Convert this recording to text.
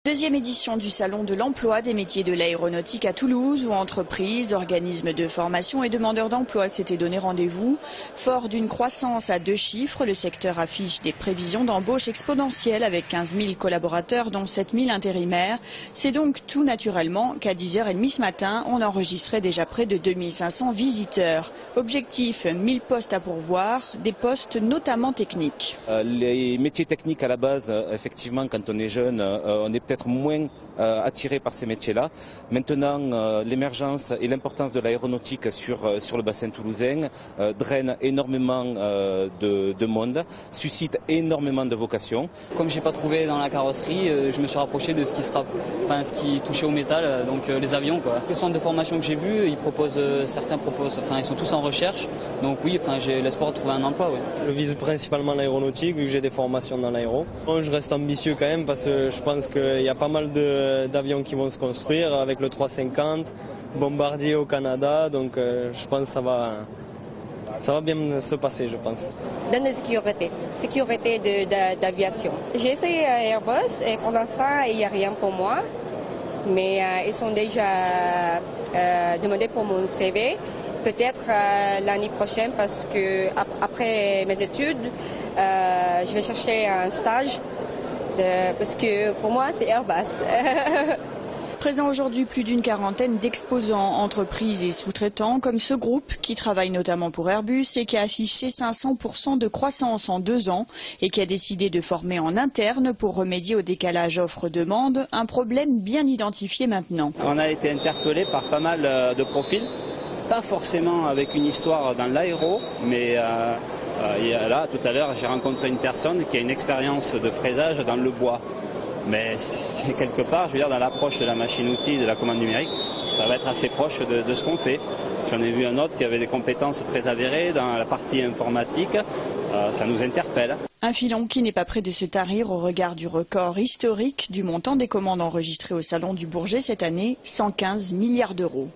Deuxième édition du Salon de l'emploi des métiers de l'aéronautique à Toulouse, où entreprises, organismes de formation et demandeurs d'emploi s'étaient donné rendez-vous. Fort d'une croissance à 2 chiffres, le secteur affiche des prévisions d'embauche exponentielles avec 15 000 collaborateurs, dont 7 000 intérimaires. C'est donc tout naturellement qu'à 10h30 ce matin, on enregistrait déjà près de 2500 visiteurs. Objectif, 1000 postes à pourvoir, des postes notamment techniques. Les métiers techniques à la base, effectivement, quand on est jeune, on est peut-être moins attiré par ces métiers-là. Maintenant, l'émergence et l'importance de l'aéronautique sur le bassin toulousain draine énormément de monde, suscite énormément de vocations. Comme j'ai pas trouvé dans la carrosserie, je me suis rapproché de ce qui touchait au métal, donc les avions, quoi. Les centres de formation que j'ai vus, certains proposent, ils sont tous en recherche. Donc oui, j'ai l'espoir de trouver un emploi. Oui. Je vise principalement l'aéronautique vu que j'ai des formations dans l'aéro. Je reste ambitieux quand même parce que je pense qu'il y a pas mal d'avions qui vont se construire avec le 350, Bombardier au Canada, donc je pense que ça va bien se passer, je pense. Dans la sécurité d'aviation. J'ai essayé Airbus et pour l'instant il n'y a rien pour moi, mais ils sont déjà demandés pour mon CV. Peut-être l'année prochaine parce que après mes études, je vais chercher un stage parce que pour moi c'est Airbus. Présent aujourd'hui plus d'une quarantaine d'exposants, entreprises et sous-traitants comme ce groupe qui travaille notamment pour Airbus et qui a affiché 500% de croissance en 2 ans et qui a décidé de former en interne pour remédier au décalage offre-demande, un problème bien identifié maintenant. On a été interpellé par pas mal de profils, pas forcément avec une histoire dans l'aéro, mais là tout à l'heure j'ai rencontré une personne qui a une expérience de fraisage dans le bois. Mais c'est quelque part, dans l'approche de la machine-outil, de la commande numérique, ça va être assez proche de ce qu'on fait. J'en ai vu un autre qui avait des compétences très avérées dans la partie informatique. Ça nous interpelle. Un filon qui n'est pas près de se tarir au regard du record historique du montant des commandes enregistrées au Salon du Bourget cette année, 115 milliards d'euros.